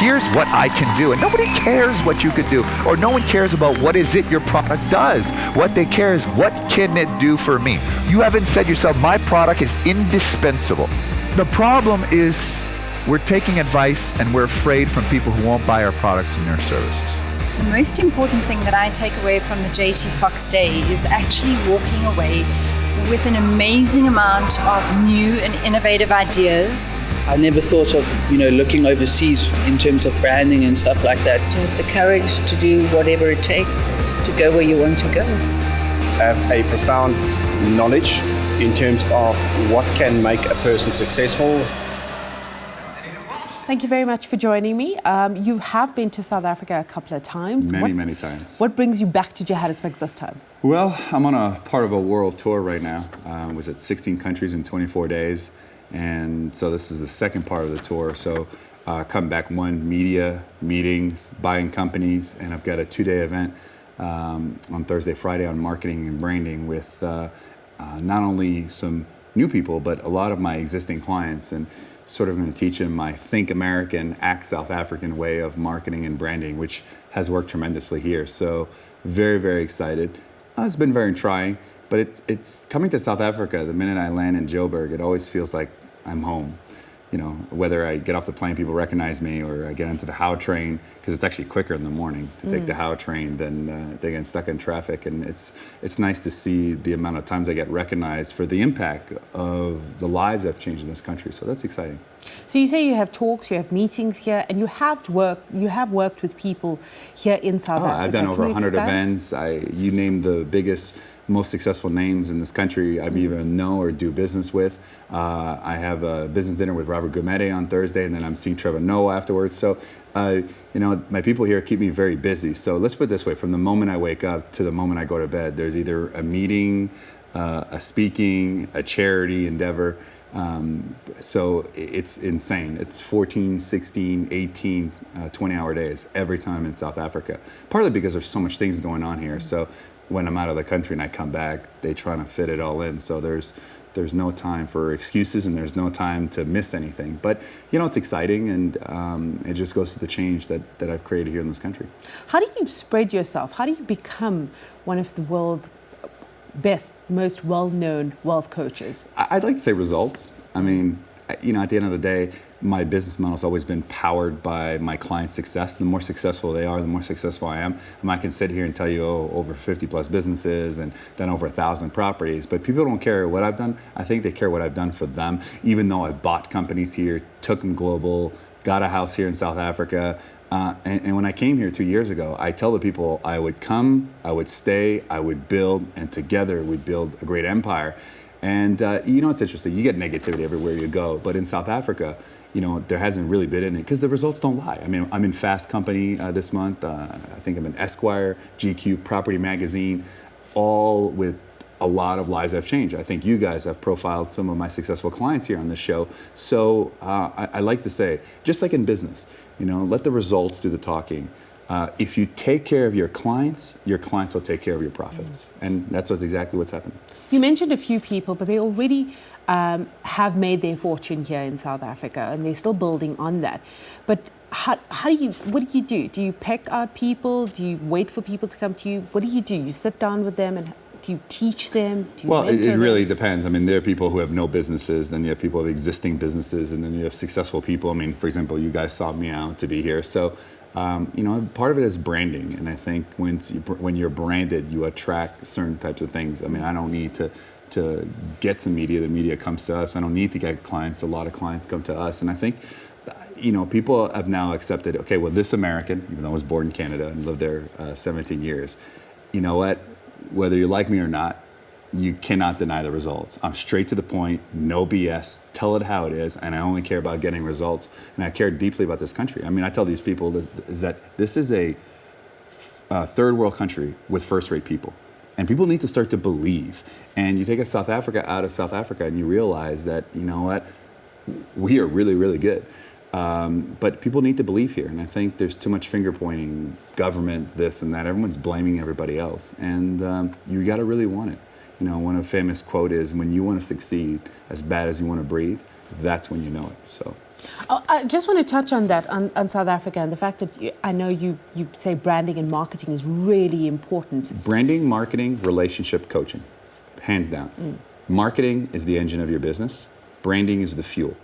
here's what I can do. And nobody cares what you could do, or no one cares about what is it your product does. What they care is, what can it do for me? You haven't said to yourself, my product is indispensable. The problem is we're taking advice and we're afraid from people who won't buy our products and their services. The most important thing that I take away from the JT Foxx Day is actually walking away with an amazing amount of new and innovative ideas. I never thought of, looking overseas in terms of branding and stuff like that. To have the courage to do whatever it takes to go where you want to go. Have a profound knowledge in terms of what can make a person successful. Thank you very much for joining me. You have been to South Africa a couple of times. Many times. What brings you back to Johannesburg this time? Well, I'm on a part of a world tour right now. I was at 16 countries in 24 days. And so this is the second part of the tour. So come back, media, meetings, buying companies, and I've got a 2-day event on Thursday, Friday on marketing and branding with not only some new people, but a lot of my existing clients, and sort of going to teach them my Think American, Act South African way of marketing and branding, which has worked tremendously here. So very, very excited. It's been very trying, but it's coming to South Africa. The minute I land in Joburg, it always feels like I'm home. Whether I get off the plane, people recognize me, or I get into the How train, because it's actually quicker in the morning to take the How train than they get stuck in traffic. And it's nice to see the amount of times I get recognized for the impact of the lives I've changed in this country. So that's exciting. So you say you have talks, you have meetings here, and you have worked with people here in South Africa. I've done over 100 events. You name the biggest, most successful names in this country I've even know or do business with. I have a business dinner with Robert Gumede on Thursday, and then I'm seeing Trevor Noah afterwards. So, my people here keep me very busy. So let's put it this way, from the moment I wake up to the moment I go to bed, there's either a meeting, a speaking, a charity endeavor. So it's insane. It's 14, 16, 18, 20-hour days every time in South Africa, partly because there's so much things going on here. So when I'm out of the country and I come back, they try to fit it all in. So there's no time for excuses, and there's no time to miss anything. But, it's exciting, and it just goes to the change that I've created here in this country. How do you spread yourself? How do you become one of the world's best, most well-known wealth coaches? I'd like to say results. I mean, at the end of the day, my business model has always been powered by my clients' success. The more successful they are, the more successful I am. I can sit here and tell you, over 50 plus businesses and done over 1,000 properties, but people don't care what I've done. I think they care what I've done for them, even though I bought companies here, took them global, got a house here in South Africa. And when I came here 2 years ago, I tell the people I would come, I would stay, I would build, and together we'd build a great empire. And it's interesting, you get negativity everywhere you go, but in South Africa, there hasn't really been any, because the results don't lie. I mean, I'm in Fast Company this month. I think I'm in Esquire, GQ, Property Magazine, all with a lot of lives I've changed. I think you guys have profiled some of my successful clients here on this show. So I like to say, just like in business, let the results do the talking. If you take care of your clients will take care of your profits. And that's exactly what's happened. You mentioned a few people, but they already have made their fortune here in South Africa, and they're still building on that. But what do you do? Do you pick out people? Do you wait for people to come to you? What do? You sit down with them, and do you teach them? Do you mentor them? It really depends. I mean, there are people who have no businesses, then you have people with existing businesses, and then you have successful people. I mean, for example, you guys sought me out to be here. So, part of it is branding. And I think when you're branded, you attract certain types of things. I mean, I don't need to get some media. The media comes to us. I don't need to get clients. A lot of clients come to us. And I think, people have now accepted, okay, well, this American, even though I was born in Canada and lived there 17 years, you know what? Whether you like me or not, you cannot deny the results. I'm straight to the point, no BS, tell it how it is, and I only care about getting results. And I care deeply about this country. I mean, I tell these people that this is a third world country with first-rate people. And people need to start to believe. And you take a South Africa out of South Africa and you realize that, we are really, really good. But people need to believe here. And I think there's too much finger pointing, government, this and that. Everyone's blaming everybody else. And you got to really want it. One of the famous quote is, when you want to succeed as bad as you want to breathe, that's when you know it. So. Oh, I just want to touch on that, on South Africa, and the fact that I know you say branding and marketing is really important. Branding, marketing, relationship, coaching, hands down. Marketing is the engine of your business. Branding is the fuel.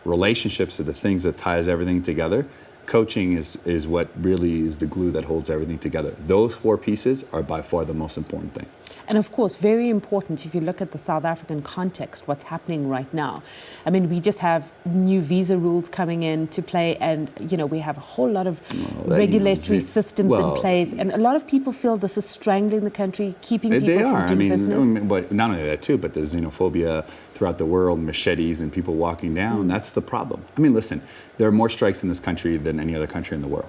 Relationships are the things that ties everything together. Coaching is what really is the glue that holds everything together. Those 4 pieces are by far the most important thing. And of course, very important if you look at the South African context, what's happening right now. I mean, we just have new visa rules coming into play, and we have a whole lot of regulatory systems in place, and a lot of people feel this is strangling the country, keeping people from doing business. But not only that too, but there's xenophobia throughout the world, machetes and people walking down. That's the problem. I mean, listen, there are more strikes in this country than any other country in the world.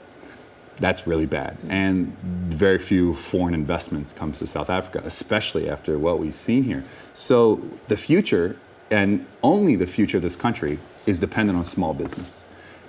That's really bad. And very few foreign investments comes to South Africa, especially after what we've seen here. So the future, and only the future of this country, is dependent on small business.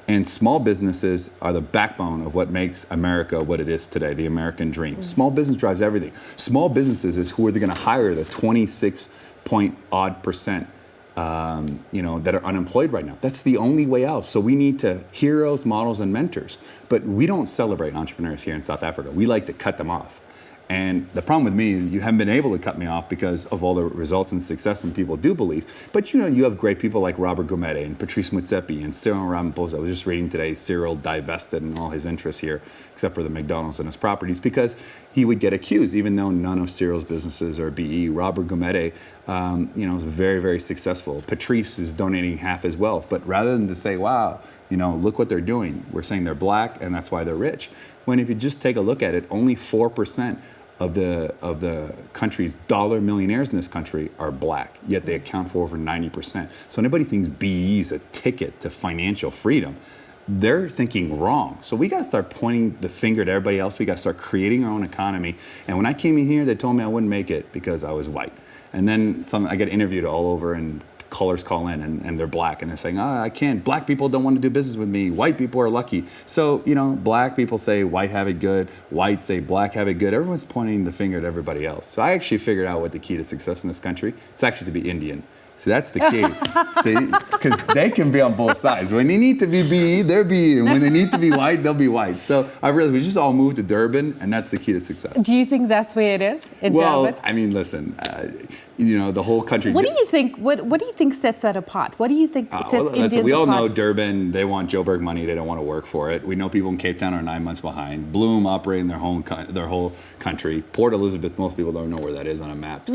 And small businesses are the backbone of what makes America what it is today, the American dream. Small business drives everything. Small businesses is who are going to hire the 26-point-odd% that are unemployed right now. That's the only way out. So we need heroes, models, and mentors. But we don't celebrate entrepreneurs here in South Africa. We like to cut them off. And the problem with me is you haven't been able to cut me off because of all the results and success and people do believe. But you have great people like Robert Gumede and Patrice Motsepe and Cyril Ramaphosa. I was just reading today, Cyril divested in all his interests here, except for the McDonald's and his properties, because he would get accused, even though none of Cyril's businesses are BE. Robert Gumede, is very, very successful. Patrice is donating half his wealth. But rather than to say, wow, look what they're doing, we're saying they're black and that's why they're rich. When if you just take a look at it, only 4% of the country's dollar millionaires in this country are black, yet they account for over 90%. So anybody thinks BE is a ticket to financial freedom, they're thinking wrong. So we got to start pointing the finger at everybody else. We got to start creating our own economy. And when I came in here, they told me I wouldn't make it because I was white. And then I get interviewed all over, and callers call in and they're black and they're saying, I can't. Black people don't want to do business with me. White people are lucky. So, black people say white have it good. White say black have it good. Everyone's pointing the finger at everybody else. So I actually figured out what the key to success in this country. It's actually to be Indian. See, that's the key. See, because they can be on both sides. When they need to be BE, they're BE. And when they need to be white, they'll be white. So I realized we just all moved to Durban, and that's the key to success. Do you think that's where it is in Durban? I mean, listen, the whole country. What do you think? What do you think sets that apart? What do you think sets Indians apart? We all know Durban. They want Joburg money. They don't want to work for it. We know people in Cape Town are 9 months behind. Bloom operating their whole country. Port Elizabeth, most people don't know where that is on a map.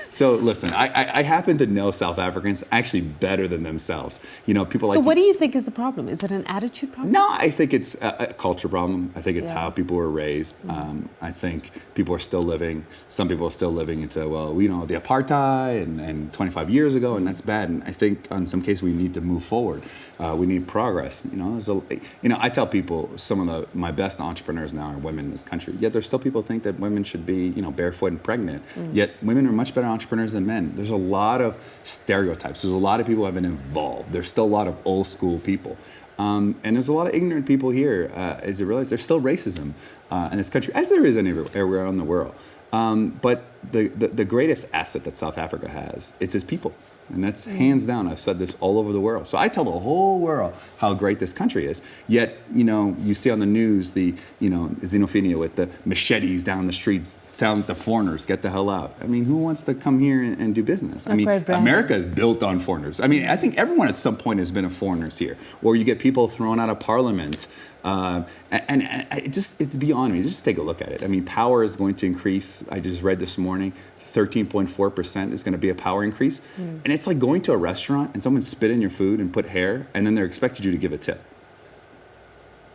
So listen, I happen to know South Africans actually better than themselves. People like. So what do you think is the problem? Is it an attitude problem? No, I think it's a culture problem. I think it's how people were raised. I think people are still living. Some people are still living into the apartheid and 25 years ago, and that's bad. And I think in some cases we need to move forward. We need progress. I tell people some of my best entrepreneurs now are women in this country. Yet there's still people who think that women should be barefoot and pregnant. Yet women are much better entrepreneurs than men. There's a lot of stereotypes. There's a lot of people who have been involved. There's still a lot of old school people. And there's a lot of ignorant people here, as you realize. There's still racism in this country, as there is everywhere in the world. But the greatest asset that South Africa has, it's its people. And that's hands down. I've said this all over the world. So I tell the whole world how great this country is. Yet, you see on the news the, xenophobia with the machetes down the streets, telling the foreigners, get the hell out. I mean, who wants to come here and do business? I mean, America is built on foreigners. I mean, I think everyone at some point has been a foreigners here. Or you get people thrown out of parliament. And it's beyond me. Just take a look at it. I mean, power is going to increase. I just read this morning, 13.4% is going to be a power increase. And it's like going to a restaurant and someone spit in your food and put hair, and then they're expected you to give a tip.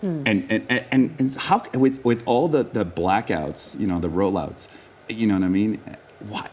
And how with all the blackouts, the rollouts, you know what I mean?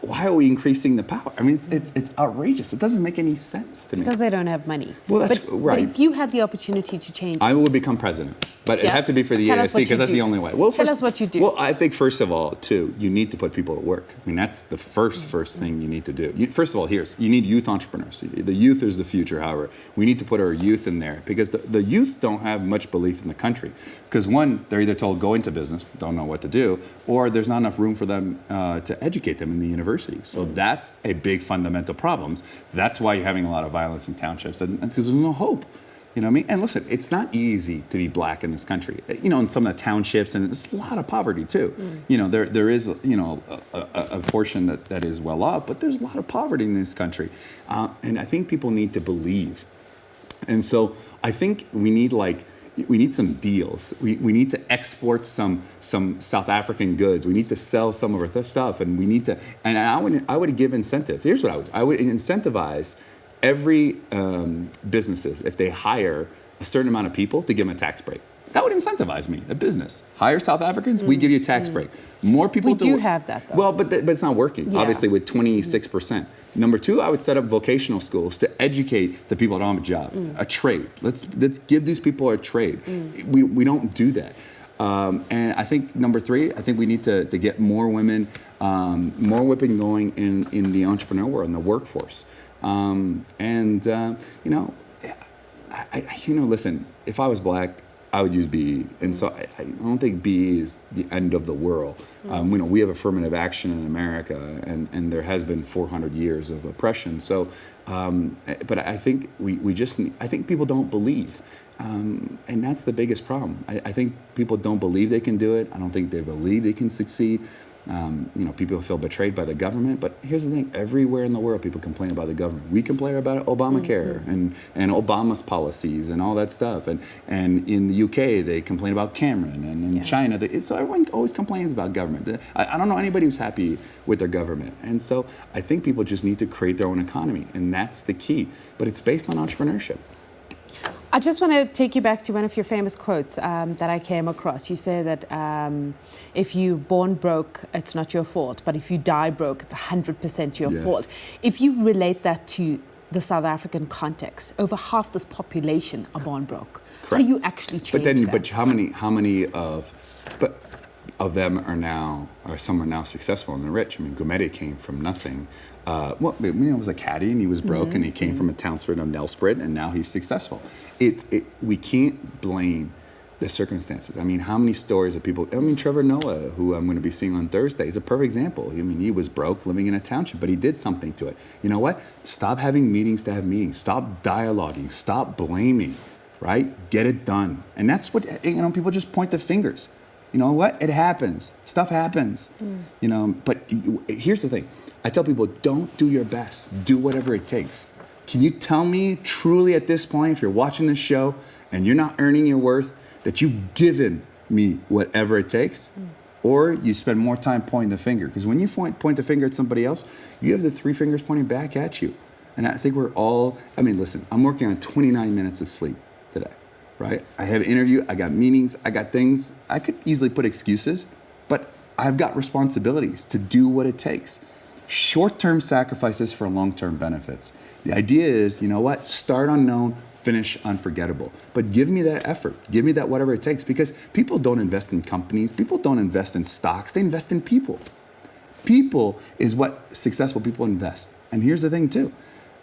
Why are we increasing the power? I mean, it's outrageous. It doesn't make any sense to me. Because they don't have money. Well, that's right. But if you had the opportunity to change, I would become president. But it'd have to be for the ANC because that's the only way. Well, tell us what you do. Well, I think first of all, too, you need to put people to work. I mean, that's the first thing you need to do. First of all, you need youth entrepreneurs. The youth is the future, however. We need to put our youth in there because the youth don't have much belief in the country. Because one, they're either told go into business, don't know what to do, or there's not enough room for them to educate them in the university. So that's a big fundamental problem. That's why you're having a lot of violence in townships, and because there's no hope. You know what I mean? And listen, it's not easy to be black in this country. You know, in some of the townships, and there's a lot of poverty too. You know, there is, you know, a portion that is well off, but there's a lot of poverty in this country. And I think people need to believe. And so I think we need some deals. We need to export some South African goods. We need to sell some of our stuff, and we need to. And I would give incentive. Here's what I would incentivize every businesses, if they hire a certain amount of people, to give them a tax break. That would incentivize me, a business. Hire South Africans, we give you a tax break. More people We do have that, though. Well, but it's not working, Yeah. obviously, with 26%. Number two, I would set up vocational schools to educate the people that don't have a job, a trade. Let's give these people a trade. We don't do that. And I think number three, I think we need to get more women, more whipping going in the entrepreneur world, in the workforce. You know, listen, if I was black, I would use BE. And so I don't think BE is the end of the world. You know, we have affirmative action in America, and there has been 400 years of oppression. So, but I think I think people don't believe. And that's the biggest problem. I think people don't believe they can do it. I don't think they believe they can succeed. You know, people feel betrayed by the government, but here's the thing: everywhere in the world, people complain about the government. We complain about Obamacare and Obama's policies and all that stuff. And in the UK, they complain about Cameron, and in China, so everyone always complains about government. I don't know anybody who's happy with their government. And so I think people just need to create their own economy, and that's the key. But it's based on entrepreneurship. I just want to take you back to one of your famous quotes that I came across. You say that if you're born broke, it's not your fault, but if you die broke, it's 100% your fault. If you relate that to the South African context, over half this population are born broke. Correct. How do you actually change that? But how many of them are some are now successful and they're rich? I mean, Gumede came from nothing. Well, you know, was a caddy and he was broke and he came from a town sort of Nelspruit and now he's successful. We can't blame the circumstances. I mean, how many stories of people? I mean, Trevor Noah, who I'm going to be seeing on Thursday, is a perfect example. I mean, he was broke, living in a township, but he did something to it. You know what? Stop having meetings to have meetings. Stop dialoguing. Stop blaming. Right? Get it done. And that's what, you know, people just point the fingers. You know what? It happens. Stuff happens. You know, but here's the thing. I tell people, don't do your best. Do whatever it takes. Can you tell me truly at this point, if you're watching this show and you're not earning your worth, that you've given me whatever it takes? Or you spend more time pointing the finger? Because when you point the finger at somebody else, you have the three fingers pointing back at you. And I think we're all, I mean, listen, I'm working on 29 minutes of sleep today, right? I have an interview, I got meetings, I got things. I could easily put excuses, but I've got responsibilities to do what it takes. Short-term sacrifices for long-term benefits. The idea is, you know what? Start unknown, finish unforgettable. But give me that effort. Give me that whatever it takes, because people don't invest in companies. People don't invest in stocks. They invest in people. People is what successful people invest. And here's the thing too.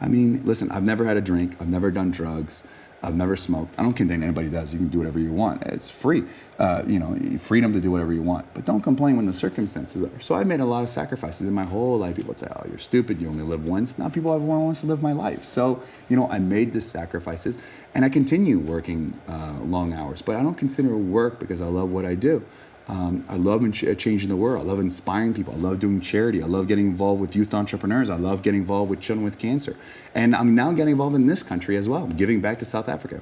I mean, listen, I've never had a drink. I've never done drugs. I've never smoked. I don't condemn anybody does. You can do whatever you want. It's free. You know, freedom to do whatever you want. But don't complain when the circumstances are. So I made a lot of sacrifices in my whole life. People would say, oh, you're stupid. You only live once. Now people have one wants to live my life. So, you know, I made the sacrifices. And I continue working long hours. But I don't consider it work because I love what I do. I love changing the world. I love inspiring people. I love doing charity. I love getting involved with youth entrepreneurs. I love getting involved with children with cancer. And I'm now getting involved in this country as well. I'm giving back to South Africa.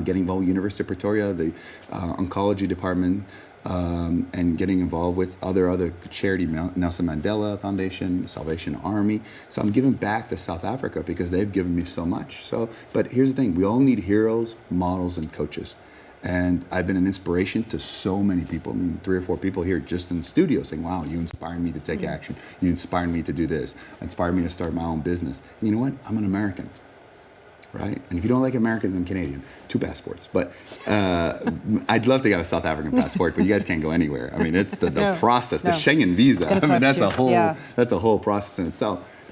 Getting involved with University of Pretoria, the oncology department, and getting involved with other charity, Nelson Mandela Foundation, Salvation Army. So I'm giving back to South Africa because they've given me so much. So, but here's the thing. We all need heroes, models, and coaches. And I've been an inspiration to so many people. I mean, 3 or 4 people here just in the studio saying, wow, you inspired me to take action. You inspired me to do this. Inspired me to start my own business. And you know what? I'm an American, right? And if you don't like Americans, I'm Canadian. 2 passports. But I'd love to get a South African passport, but you guys can't go anywhere. I mean, it's the process, the Schengen visa. I mean, that's a whole process in itself.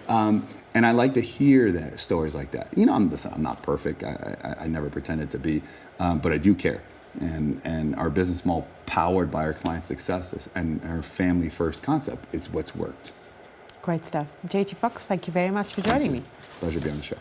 And I like to hear that stories like that. You know, I'm not perfect. I never pretended to be, but I do care. And our business model, powered by our clients' successes and our family first concept, is what's worked. Great stuff. JT Foxx, thank you very much for joining me. Pleasure being on the show.